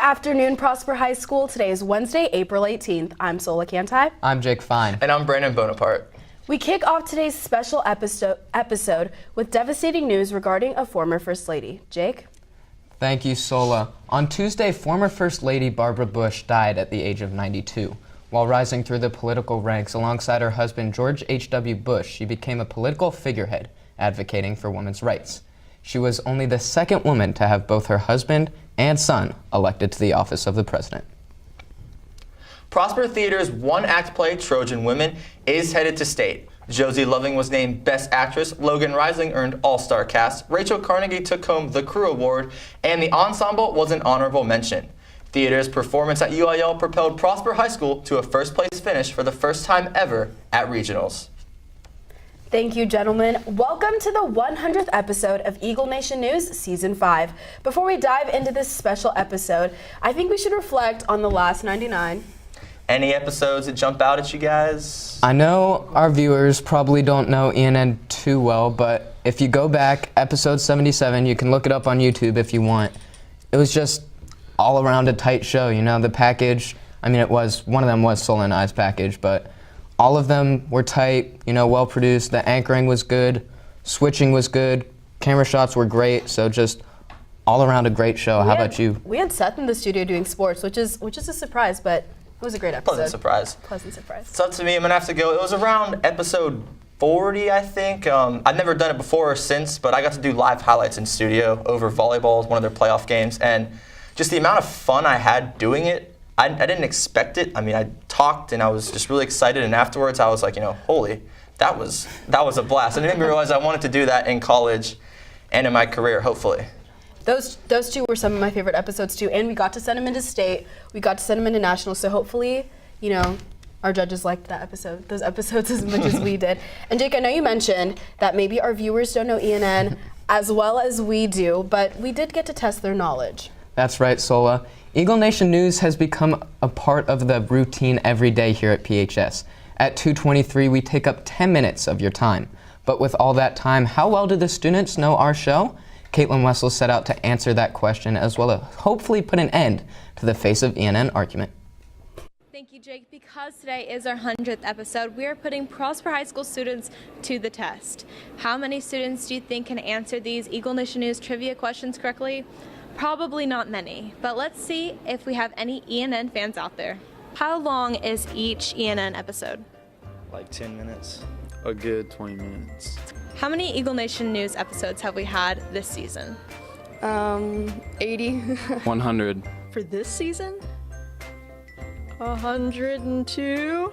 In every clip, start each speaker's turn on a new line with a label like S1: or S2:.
S1: afternoon, Prosper High School. Today is Wednesday, April 18th. I'm Sola Cantai.
S2: I'm Jake Fine.
S3: And I'm Brandon Bonaparte.
S1: We kick off today's special episode with devastating news regarding a former First Lady. Jake?
S2: Thank you, Sola. On Tuesday, former First Lady Barbara Bush died at the age of 92. While rising through the political ranks alongside her husband George H.W. Bush, she became a political figurehead advocating for women's rights. She was only the second woman to have both her husband and son elected to the office of the president.
S3: Prosper Theater's one-act play, Trojan Women, is headed to state. Josie Loving was named Best Actress, Logan Rising earned All-Star Cast, Rachel Carnegie took home the Crew Award, and the ensemble was an honorable mention. Theater's performance at UIL propelled Prosper High School to a first-place finish for the first time ever at regionals.
S1: Thank you, gentlemen. Welcome to the 100th episode of Eagle Nation News Season 5. Before we dive into this special episode, I think we should reflect on the last 99.
S3: Any episodes that jump out at you guys?
S2: I know our viewers probably don't know ENN too well, but if you go back, episode 77, you can look it up on YouTube if you want. It was just all around a tight show, you know, the package. I mean, one of them was Sola and I's package, but all of them were tight, you know, well produced. The anchoring was good, switching was good, camera shots were great, so just all around a great show. How about you?
S1: We had Seth in the studio doing sports, which is a surprise, but it was a great episode.
S3: Pleasant surprise. So to me, I'm gonna have to go. It was around episode 40, I think. I've never done it before or since, but I got to do live highlights in studio over volleyball, one of their playoff games, and just the amount of fun I had doing it. I didn't expect it. I mean, I talked and I was just really excited, and afterwards I was like, you know, holy, that was a blast. And it made me realize I wanted to do that in college and in my career, hopefully.
S1: Those two were some of my favorite episodes too, and we got to send them into state. We got to send them into nationals, so hopefully, you know, our judges liked those episodes as much as we did. And Jake, I know you mentioned that maybe our viewers don't know ENN as well as we do, but we did get to test their knowledge.
S2: That's right, Sola. Eagle Nation News has become a part of the routine every day here at PHS. At 2:23, we take up 10 minutes of your time. But with all that time, how well do the students know our show? Caitlin Wessel set out to answer that question, as well as hopefully put an end to the Face of ENN argument.
S4: Thank you, Jake. Because today is our 100th episode, we are putting Prosper High School students to the test. How many students do you think can answer these Eagle Nation News trivia questions correctly? Probably not many, but let's see if we have any ENN fans out there. How long is each ENN episode?
S5: Like 10 minutes.
S6: A good 20 minutes.
S4: How many Eagle Nation News episodes have we had this season?
S7: 80.
S6: 100.
S7: For this season? 102.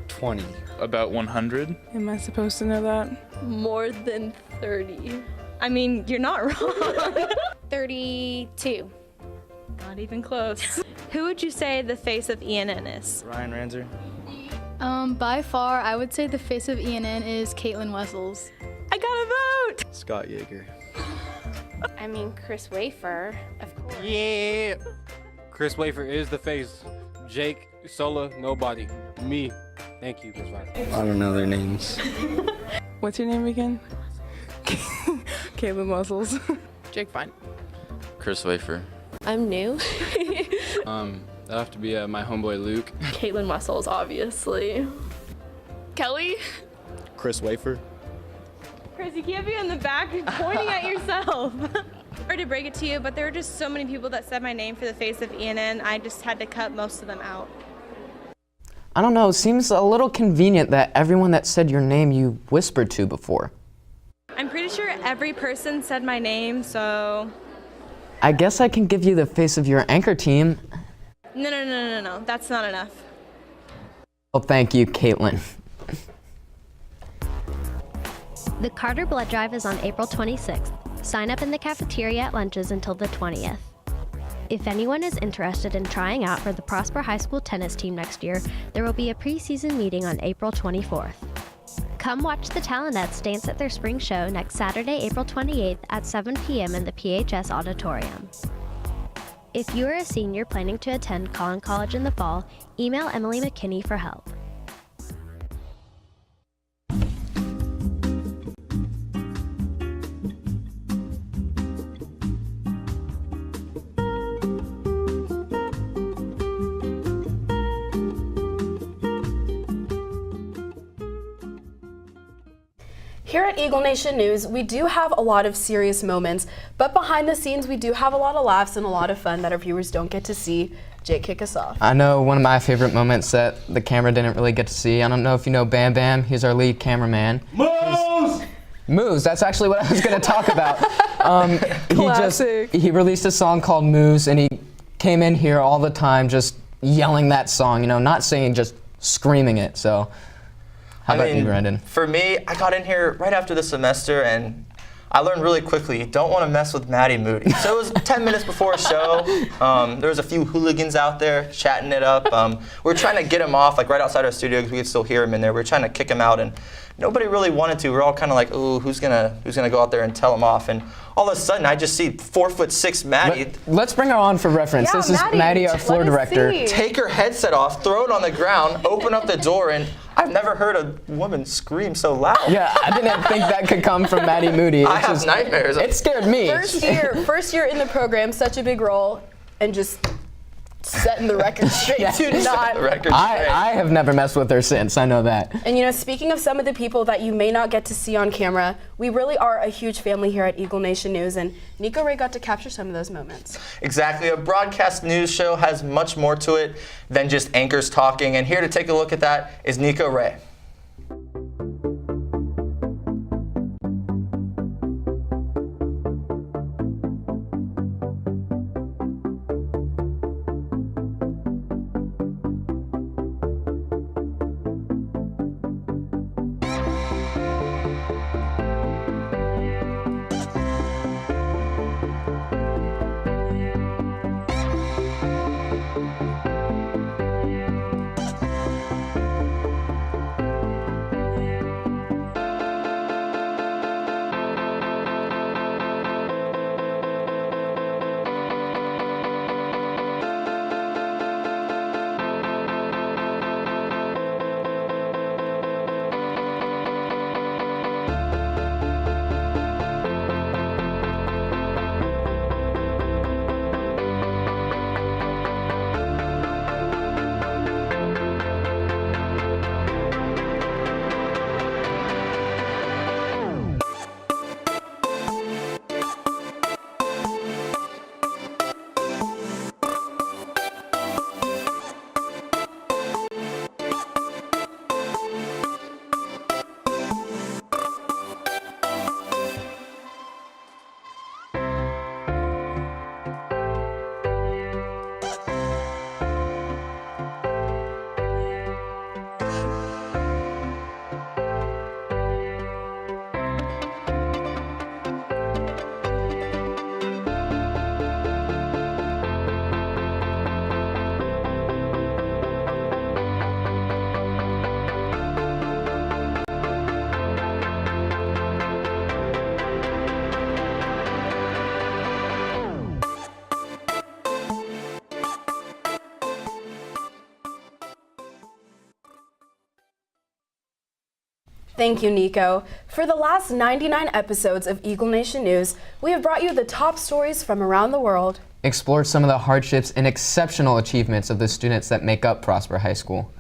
S6: 20. About 100.
S7: Am I supposed to know that?
S4: More than 30. I mean, you're not wrong.
S8: 32.
S4: Not even close. Who would you say the face of ENN is?
S5: Ryan Ranzer.
S8: By far, I would say the face of ENN is Caitlin Wessels.
S4: I got a vote!
S5: Scott Yeager.
S8: I mean, Chris Wafer, of course.
S9: Yeah! Chris Wafer is the face. Jake, Sola, nobody. Me. Thank you. That's fine.
S5: I don't know their names.
S7: What's your name again? Caitlin Wessels. Jake Fine.
S6: Chris Wafer.
S8: I'm new.
S6: That'll have to be my homeboy Luke.
S4: Caitlin Wessels, obviously. Kelly?
S5: Chris Wafer.
S4: Chris, you can't be in the back pointing at yourself. Sorry to break it to you, but there were just so many people that said my name for the face of ENN, I just had to cut most of them out.
S2: I don't know, it seems a little convenient that everyone that said your name you whispered to before.
S4: I'm pretty sure every person said my name, so...
S2: I guess I can give you the face of your anchor team.
S4: No, that's not enough.
S2: Well, thank you, Caitlin.
S10: The Carter Blood Drive is on April 26th. Sign up in the cafeteria at lunches until the 20th. If anyone is interested in trying out for the Prosper High School tennis team next year, there will be a preseason meeting on April 24th. Come watch the Talonets dance at their spring show next Saturday, April 28th at 7 p.m. in the PHS Auditorium. If you are a senior planning to attend Collin College in the fall, email Emily McKinney for help.
S1: Here at Eagle Nation News, we do have a lot of serious moments, but behind the scenes, we do have a lot of laughs and a lot of fun that our viewers don't get to see. Jake, kick us off.
S2: I know one of my favorite moments that the camera didn't really get to see. I don't know if you know Bam Bam. He's our lead cameraman. Moves, that's actually what I was going to talk about. He released a song called Moves, and he came in here all the time just yelling that song, you know, not singing, just screaming it. So how about you, Brandon?
S3: For me, I got in here right after the semester, and I learned really quickly, you don't want to mess with Maddie Moody. So it was 10 minutes before a show. There was a few hooligans out there chatting it up. We were trying to get him off, like right outside our studio, because we could still hear him in there. We were trying to kick him out, and nobody really wanted to. We were all kind of like, ooh, who's gonna go out there and tell him off? And all of a sudden, I just see 4'6" Maddie.
S2: Let's bring her on for reference.
S1: Yeah,
S2: this is Maddie, our floor director.
S3: Take her headset off, throw it on the ground, open up the door, and I've never heard a woman scream so loud.
S2: Yeah, I didn't think that could come from Maddie Moody.
S3: I have nightmares.
S2: It scared me.
S1: First year in the program, such a big role, and just setting the record straight.
S2: I have never messed with her since, I know that.
S1: And you know, speaking of some of the people that you may not get to see on camera, we really are a huge family here at Eagle Nation News, and Nico Ray got to capture some of those moments.
S3: Exactly. A broadcast news show has much more to it than just anchors talking, and here to take a look at that is Nico Ray.
S1: Thank you, Nico. For the last 99 episodes of Eagle Nation News, we have brought you the top stories from around the world,
S2: explored some of the hardships and exceptional achievements of the students that make up Prosper High School,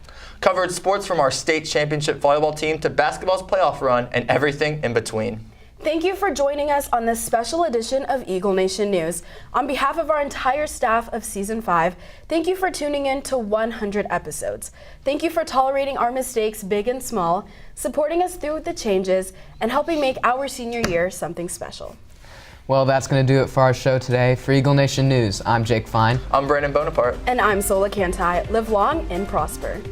S3: covered sports from our state championship volleyball team to basketball's playoff run and everything in between.
S1: Thank you for joining us on this special edition of Eagle Nation News. On behalf of our entire staff of Season 5, thank you for tuning in to 100 episodes. Thank you for tolerating our mistakes, big and small, supporting us through the changes, and helping make our senior year something special.
S2: Well, that's going to do it for our show today. For Eagle Nation News, I'm Jake Fine.
S3: I'm Brandon Bonaparte.
S1: And I'm Sola Cantai. Live long and prosper.